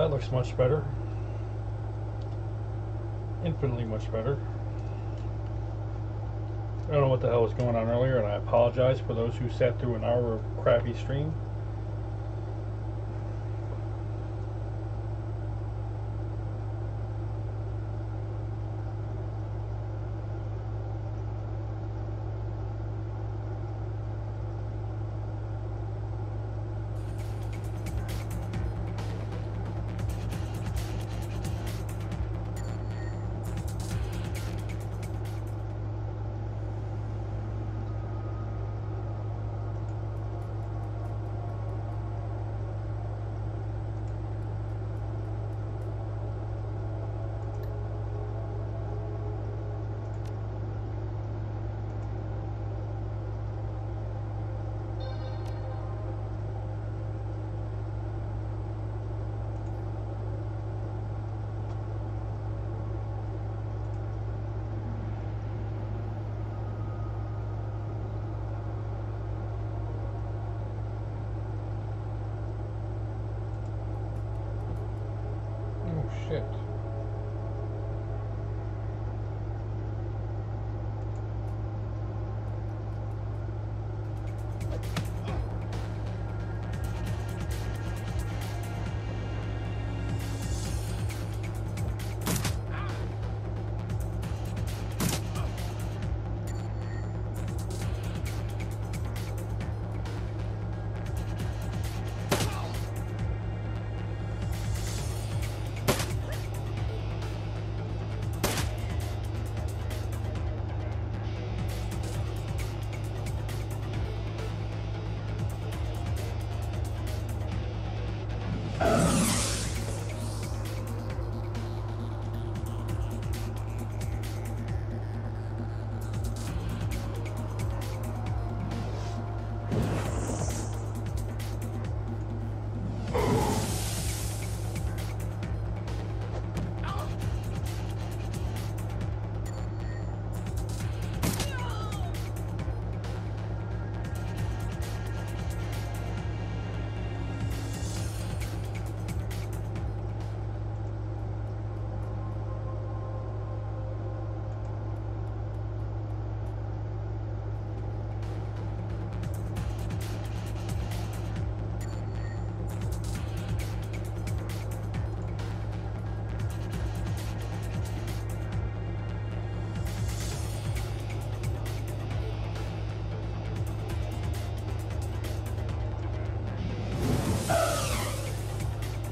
that looks much better. Infinitely much better. I don't know what the hell was going on earlier, and I apologize for those who sat through an hour of crappy stream. Shit.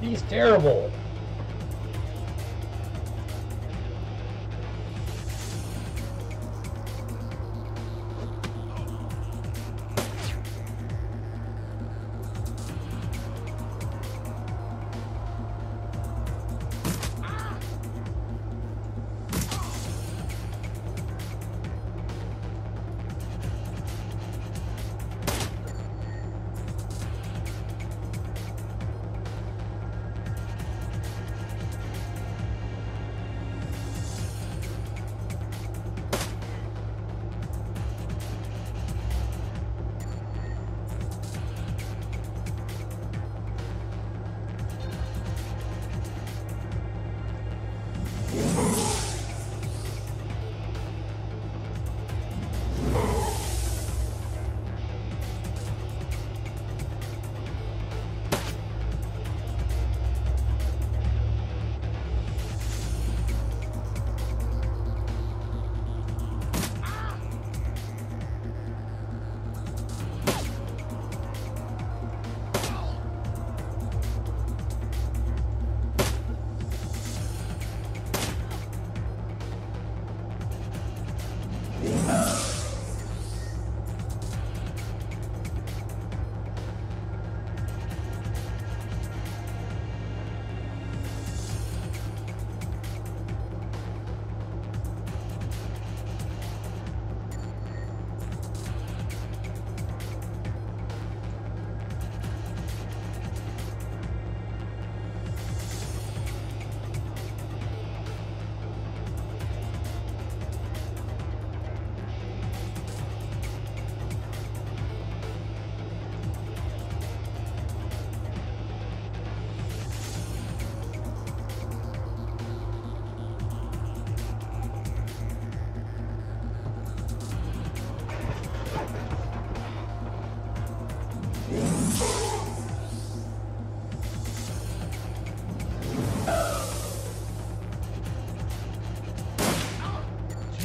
He's terrible.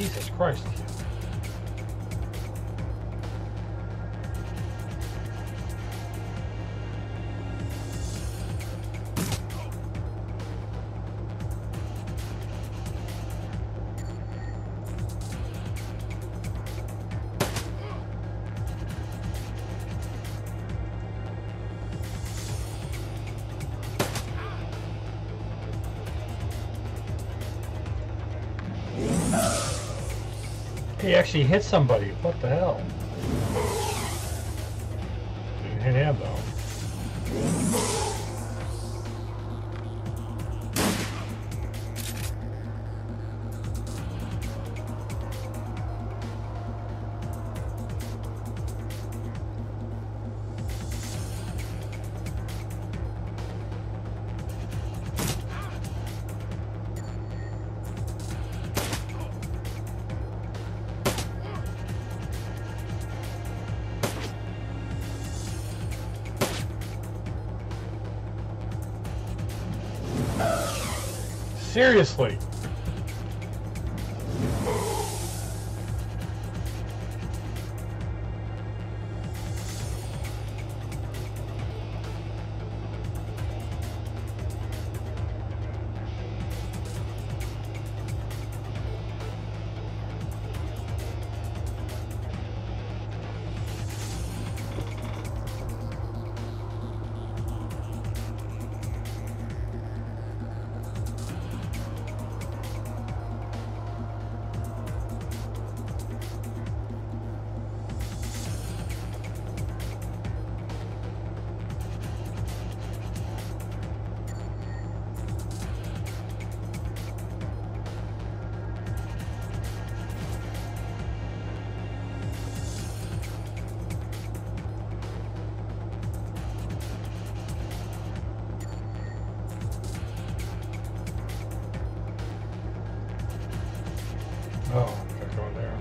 Jesus Christ. He actually hit somebody. What the hell? Didn't hit him though. Seriously. Oh, gotta go in there.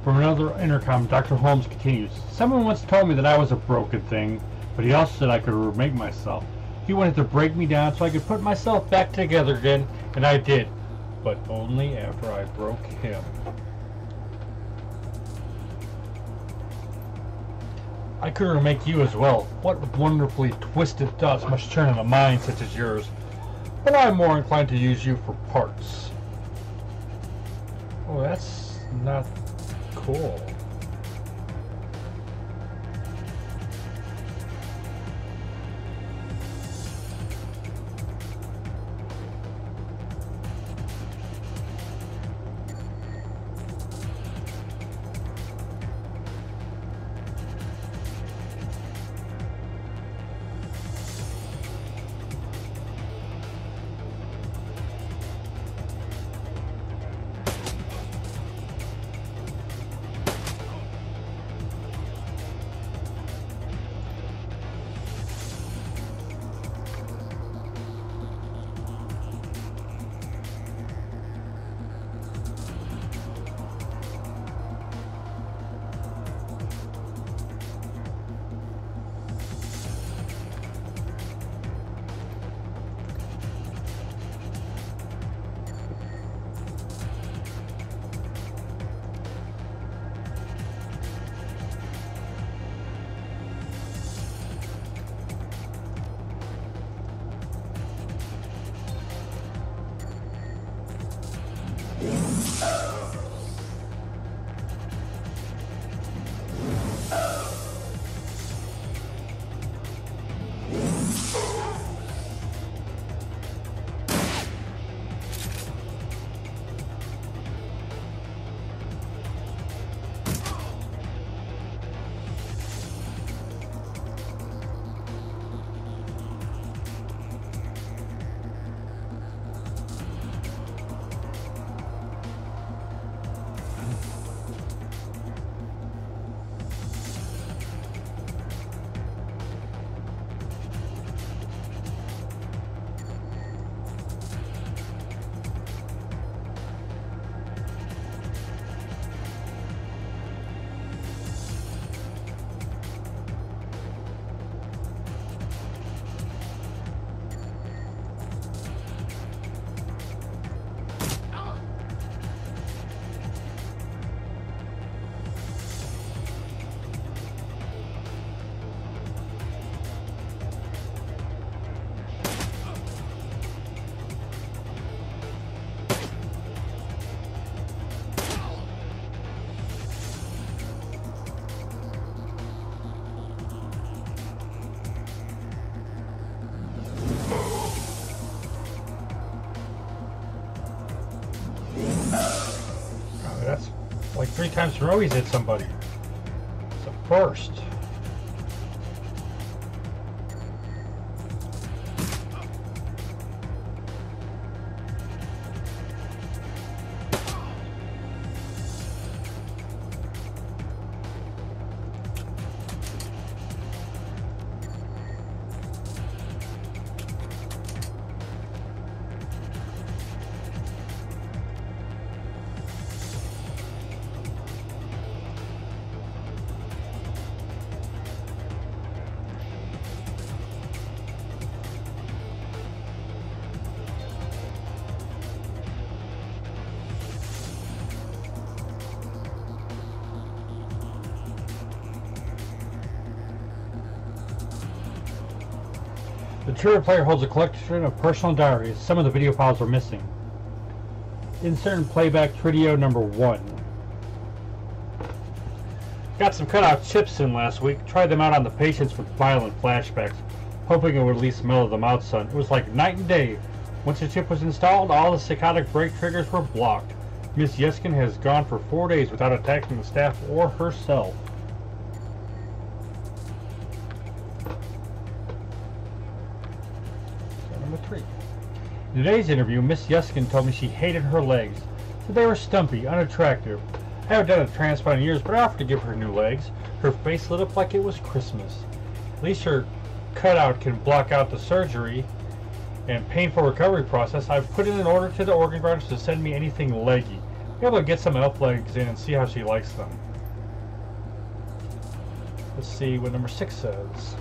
From another intercom, Dr. Holmes continues. Someone once told me that I was a broken thing, but he also said I could remake myself. He wanted to break me down so I could put myself back together again, and I did. But only after I broke him. I could remake you as well. What wonderfully twisted thoughts must turn in a mind such as yours. But I'm more inclined to use you for parts. Oh, that's not cool. times in a row he's hit somebody. It's a first. The trigger player holds a collection of personal diaries. Some of the video files are missing. Insert in playback video number 1. Got some cutout chips in last week. Tried them out on the patients with violent flashbacks, hoping it would at least mellow them out some. It was like night and day. Once the chip was installed, all the psychotic brake triggers were blocked. Miss Yeskin has gone for 4 days without attacking the staff or herself. In today's interview, Miss Yeskin told me she hated her legs, said they were stumpy, unattractive. I haven't done a transplant in years, but I offered to give her new legs. Her face lit up like it was Christmas. At least her cutout can block out the surgery and painful recovery process. I've put in an order to the organ grinders to send me anything leggy. Be able to get some elf legs in and see how she likes them. Let's see what number 6 says.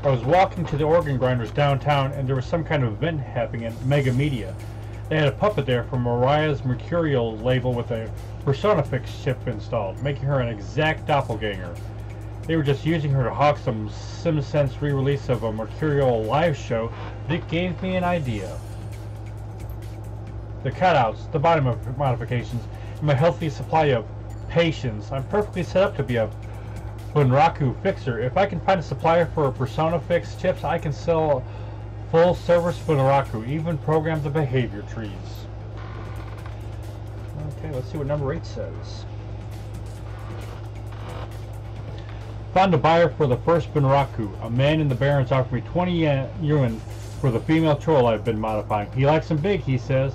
I was walking to the organ grinders downtown, and there was some kind of event happening at Mega Media. They had a puppet there from Mariah's Mercurial label with a PersonaFix chip installed, making her an exact doppelganger. They were just using her to hawk some SimSense re-release of a Mercurial live show that gave me an idea. The cutouts, the body modifications, and my healthy supply of patience. I'm perfectly set up to be a Bunraku fixer. If I can find a supplier for PersonaFix chips, I can sell full service Bunraku, even program the behavior trees. Okay, let's see what number 8 says. Found a buyer for the first Bunraku. A man in the Barrens offered me 20 yuan for the female troll I've been modifying. He likes them big, he says.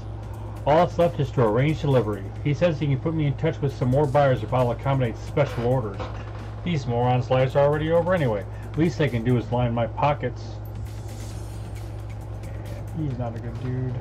All that's left is to arrange delivery. He says he can put me in touch with some more buyers if I'll accommodate special orders. These morons' lives are already over anyway. Least they can do is line my pockets. And he's not a good dude.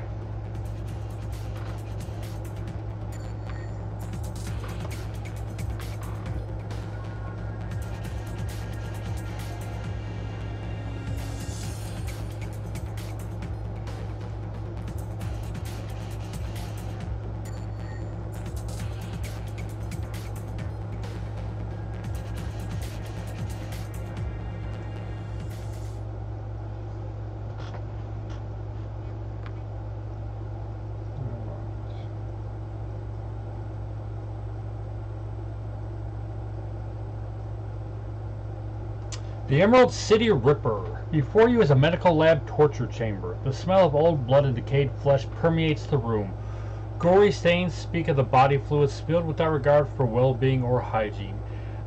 The Emerald City Ripper. Before you is a medical lab torture chamber. The smell of old blood and decayed flesh permeates the room. Gory stains speak of the body fluids spilled without regard for well-being or hygiene.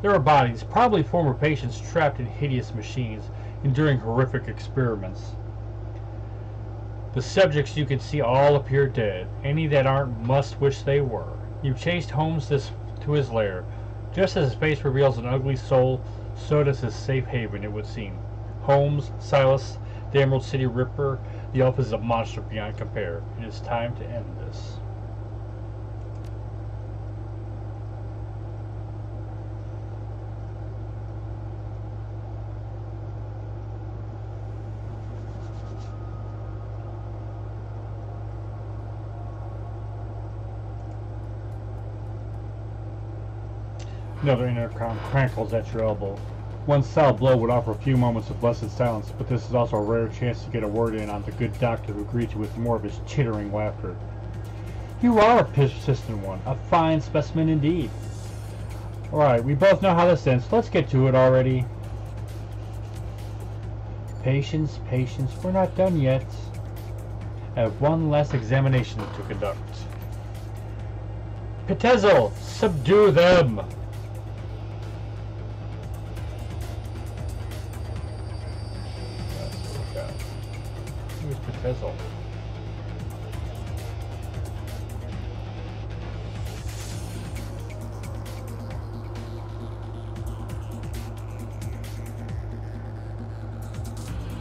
There are bodies, probably former patients, trapped in hideous machines, enduring horrific experiments. The subjects you can see all appear dead. Any that aren't must wish they were. You've chased Holmes to his lair. Just as his face reveals an ugly soul, so does his safe haven, it would seem. Holmes, Silas, the Emerald City Ripper, the elf is a monster beyond compare. It is time to end this. Another intercom crankles at your elbow. One solid blow would offer a few moments of blessed silence, but this is also a rare chance to get a word in on the good doctor who greets you with more of his chittering laughter. You are a persistent one, a fine specimen indeed. Alright, we both know how this ends. Let's get to it already. Patience, patience, we're not done yet. I have one last examination to conduct. Pitezel, subdue them! Who's Pitezel?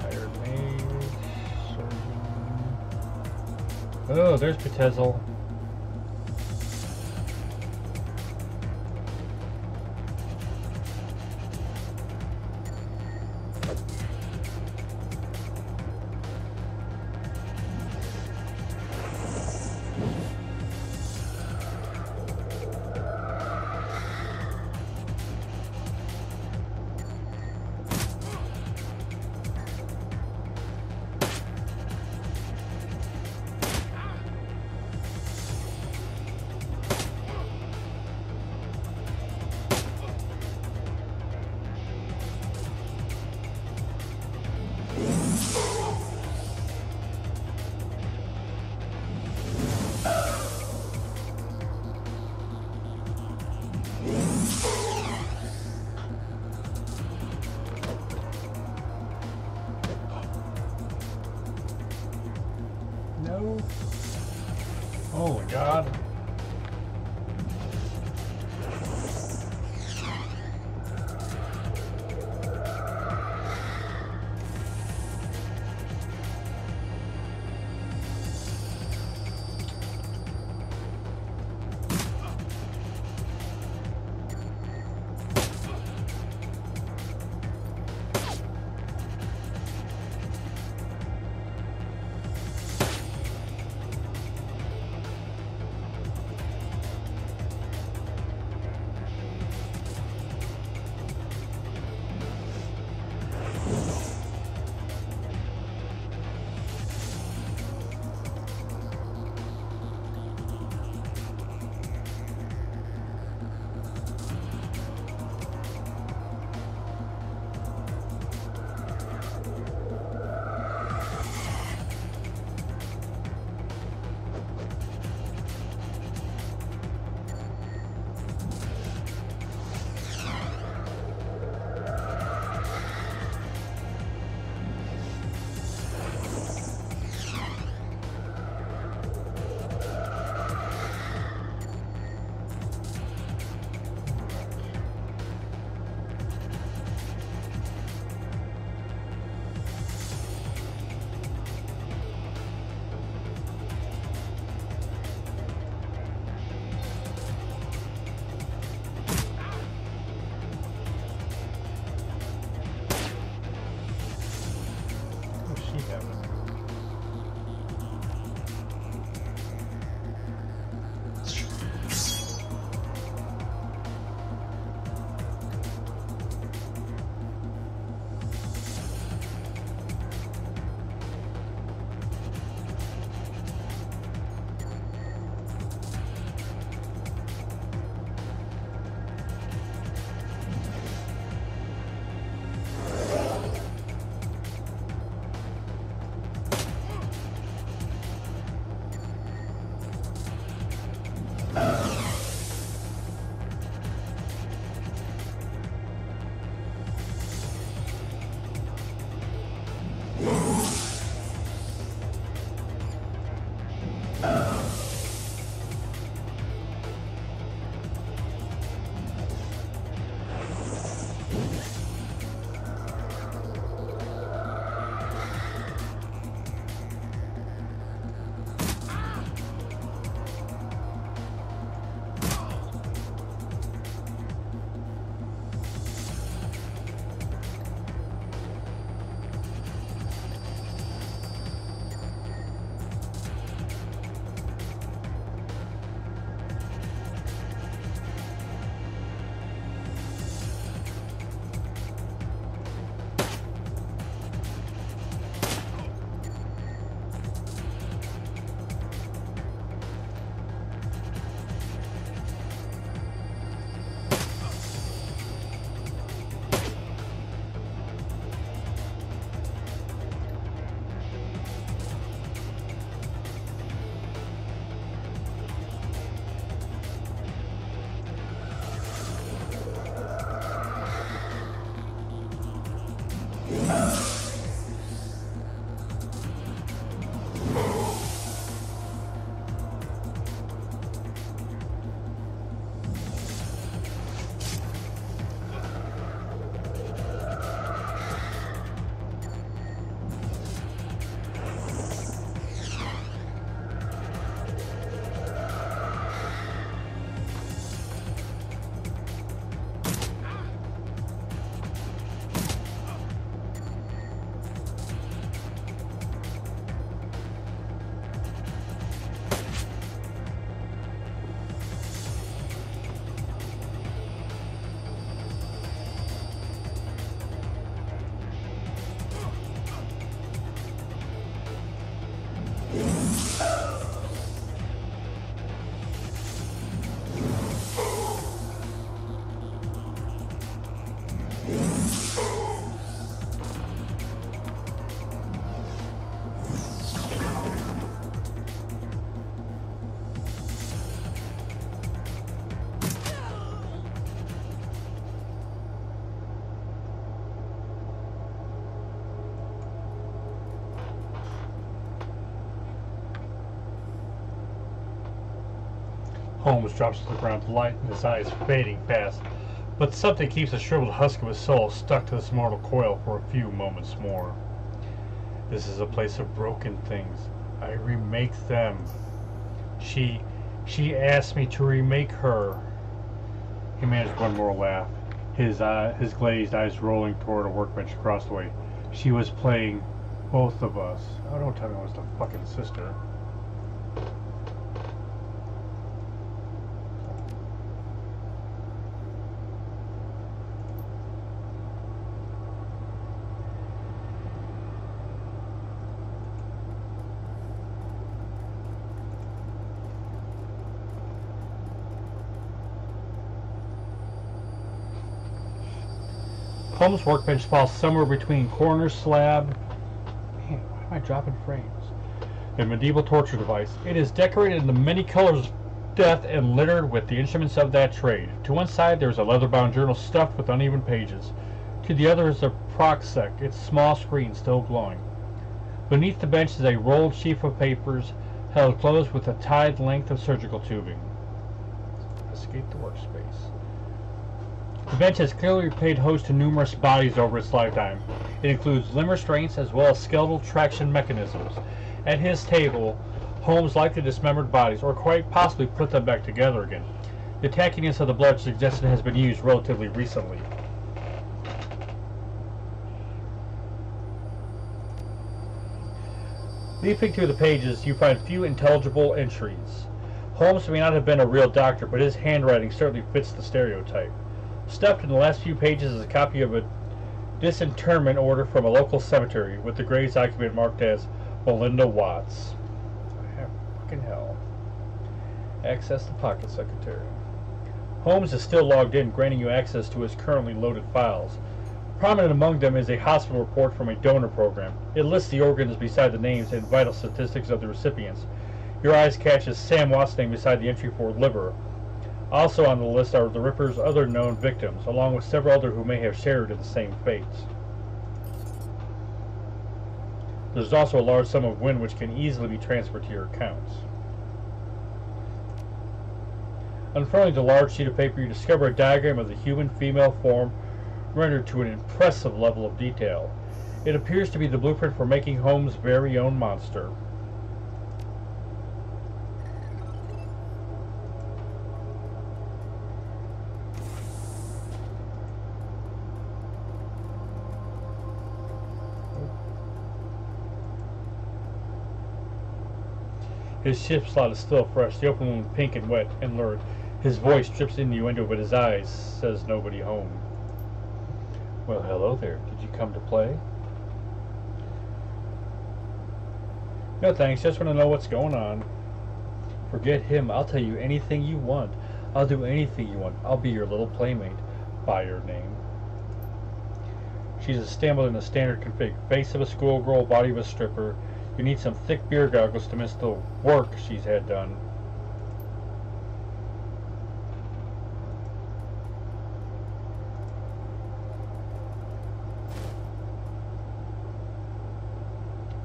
Hired maid, surgeon. Oh, there's Pitezel. No. Oh my god. Holmes drops to the ground, the light in his eyes fading fast. But something keeps the shriveled husk of his soul stuck to this mortal coil for a few moments more. This is a place of broken things. I remake them. She asked me to remake her. He managed one more laugh, his glazed eyes rolling toward a workbench across the way. She was playing both of us. Oh, don't tell me it was the fucking sister. Holmes' workbench falls somewhere between corner slab. Man, why am I dropping frames? A medieval torture device. It is decorated in the many colors of death and littered with the instruments of that trade. To one side there is a leather-bound journal stuffed with uneven pages. To the other is a Proxec, its small screen still glowing. Beneath the bench is a rolled sheaf of papers held closed with a tied length of surgical tubing. Escape the workspace. The bench has clearly paid host to numerous bodies over its lifetime. It includes limb restraints as well as skeletal traction mechanisms. At his table, Holmes likely dismembered bodies, or quite possibly put them back together again. The tackiness of the blood suggests it has been used relatively recently. Leafing through the pages, you find few intelligible entries. Holmes may not have been a real doctor, but his handwriting certainly fits the stereotype. Stuffed in the last few pages is a copy of a disinterment order from a local cemetery with the grave's occupant marked as Melinda Watts. Fucking hell. Access the pocket secretary. Holmes is still logged in, granting you access to his currently loaded files. Prominent among them is a hospital report from a donor program. It lists the organs beside the names and vital statistics of the recipients. Your eyes catches Sam Watts' name beside the entry for liver. Also on the list are the Ripper's other known victims, along with several others who may have shared in the same fates. There's also a large sum of wind which can easily be transferred to your accounts. Unfurling the large sheet of paper, you discover a diagram of the human female form rendered to an impressive level of detail. It appears to be the blueprint for making Holmes' very own monster. His shift slot is still fresh, the open wound pink and wet and lurid. His voice drips innuendo, but his eyes says nobody home. Well, hello there. Did you come to play? No thanks, just want to know what's going on. Forget him. I'll tell you anything you want. I'll do anything you want. I'll be your little playmate. By your name. She's assembled in a standard config. Face of a schoolgirl, body of a stripper. You need some thick beer goggles to miss the work she's had done.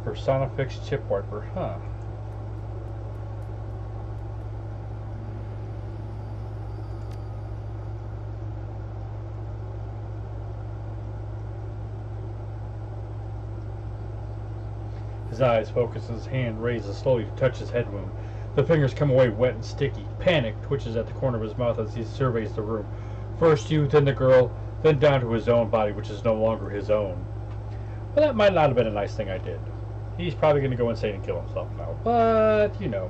Personafix chip wiper, huh? His eyes focus, his hand raises slowly to touch his head wound. The fingers come away wet and sticky. Panic twitches at the corner of his mouth as he surveys the room. First you, then the girl, then down to his own body, which is no longer his own. Well, that might not have been a nice thing I did. He's probably going to go insane and kill himself now. But, you know.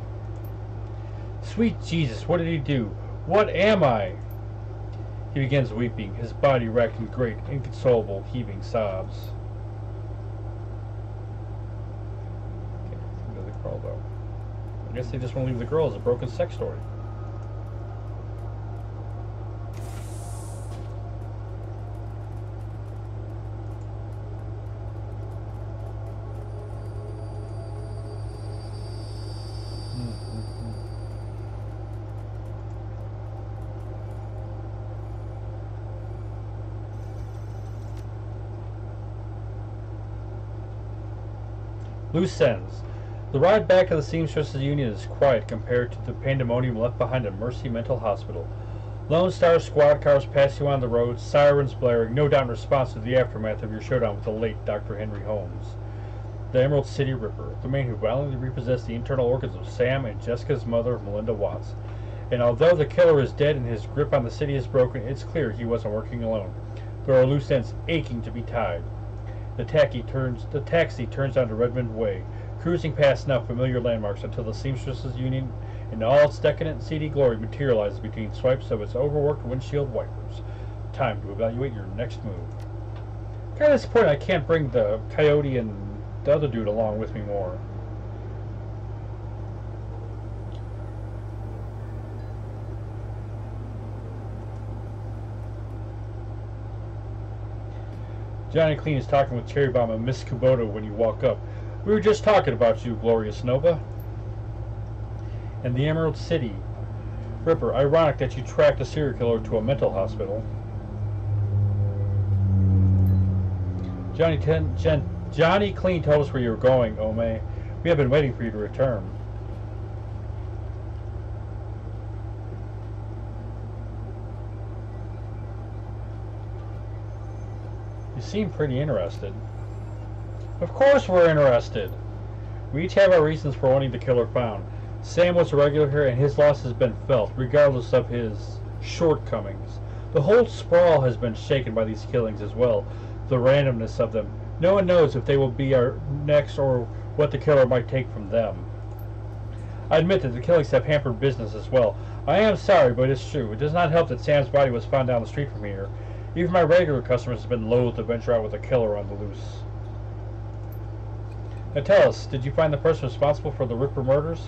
Sweet Jesus, what did he do? What am I? He begins weeping, his body racked in great, inconsolable, heaving sobs. Though. I guess they just want to leave the girl as a broken sex story. Loose ends. The ride back to the Seamstresses Union is quiet compared to the pandemonium left behind at Mercy Mental Hospital. Lone Star squad cars pass you on the road, sirens blaring, no doubt in response to the aftermath of your showdown with the late Dr. Henry Holmes. The Emerald City Ripper, the man who violently repossessed the internal organs of Sam and Jessica's mother, Melinda Watts. And although the killer is dead and his grip on the city is broken, it's clear he wasn't working alone. There are loose ends aching to be tied. The taxi turns onto Redmond Way, cruising past now familiar landmarks until the Seamstresses Union in all its decadent and seedy glory materializes between swipes of its overworked windshield wipers. Time to evaluate your next move. Kind of disappointed I can't bring the Coyote and the other dude along with me more. Johnny Clean is talking with Cherry Bomb and Miss Kubota when you walk up. We were just talking about you, Glorious Nova. And the Emerald City Ripper. Ironic that you tracked a serial killer to a mental hospital. Johnny Clean told us where you were going, Ome. We have been waiting for you to return. You seem pretty interested. Of course we're interested. We each have our reasons for wanting the killer found. Sam was a regular here and his loss has been felt, regardless of his shortcomings. The whole sprawl has been shaken by these killings as well, the randomness of them. No one knows if they will be our next or what the killer might take from them. I admit that the killings have hampered business as well. I am sorry, but it's true. It does not help that Sam's body was found down the street from here. Even my regular customers have been loath to venture out with a killer on the loose. Now tell us, did you find the person responsible for the Ripper murders?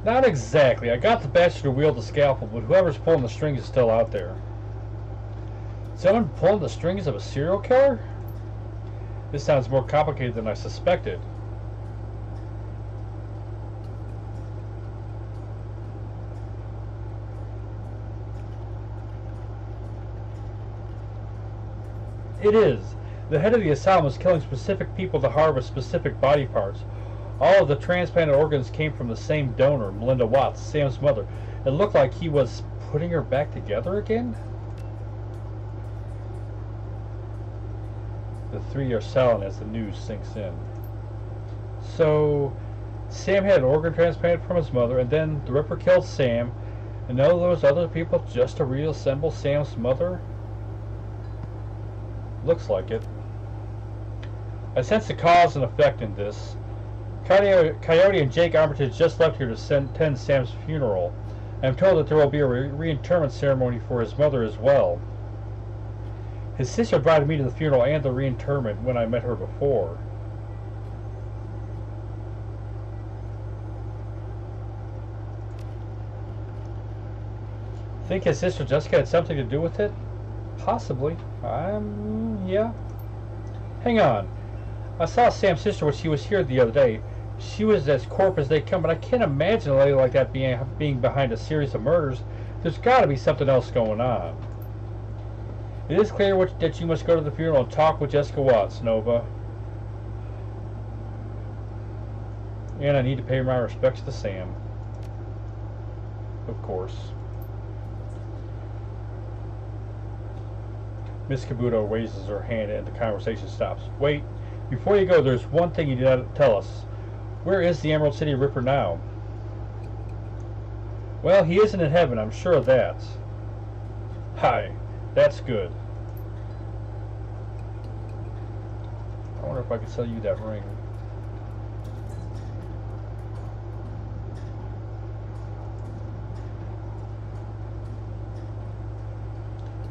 Not exactly. I got the bastard to wield the scalpel, but whoever's pulling the strings is still out there. Someone pulling the strings of a serial killer? This sounds more complicated than I suspected. It is. The head of the asylum was killing specific people to harvest specific body parts. All of the transplanted organs came from the same donor, Melinda Watts, Sam's mother. It looked like he was putting her back together again? The three are silent as the news sinks in. So, Sam had an organ transplanted from his mother, and then the Ripper killed Sam, and all those other people just to reassemble Sam's mother? Looks like it. I sense the cause and effect in this. Coyote and Jake Armitage just left here to attend Sam's funeral. I am told that there will be a reinterment ceremony for his mother as well. His sister invited me to the funeral and the reinterment when I met her before. Think his sister Jessica had something to do with it? Possibly. Yeah. Hang on. I saw Sam's sister when she was here the other day. She was as corp as they come, but I can't imagine a lady like that being behind a series of murders. There's got to be something else going on. It is clear that you must go to the funeral and talk with Jessica Watts, Nova. And I need to pay my respects to Sam. Of course. Miss Kabuto raises her hand and the conversation stops. Wait, before you go, there's one thing you did not tell us. Where is the Emerald City Ripper now? Well, he isn't in heaven, I'm sure of that. Hi, that's good. I wonder if I could sell you that ring.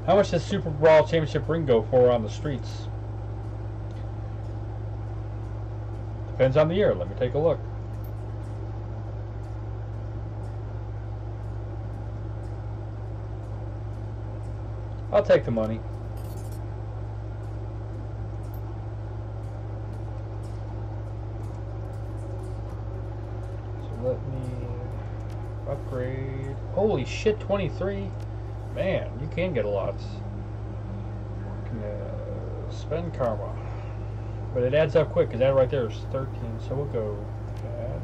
How much does Super Brawl Championship ring go for on the streets? Depends on the year. Let me take a look. I'll take the money. So let me upgrade. Holy shit, 23. Man, you can get a lot. Spend karma. But it adds up quick, because that right there is 13. So we'll go add.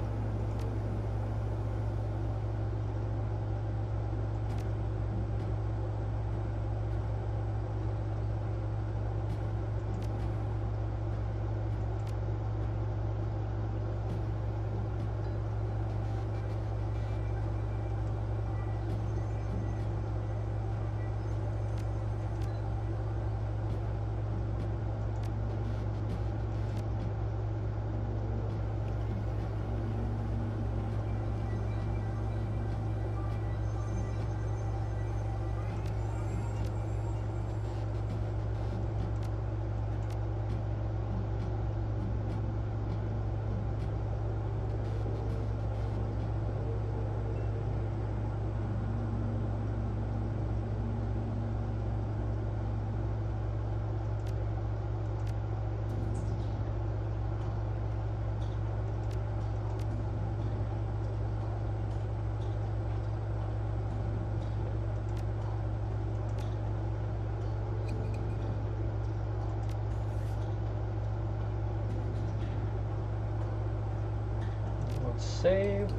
Save.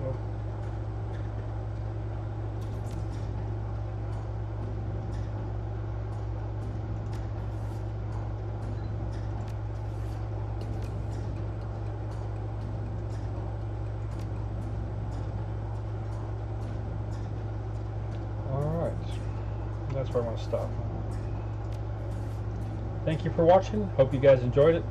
Oh. Alright, that's where I want to stop. Thank you for watching. Hope you guys enjoyed it.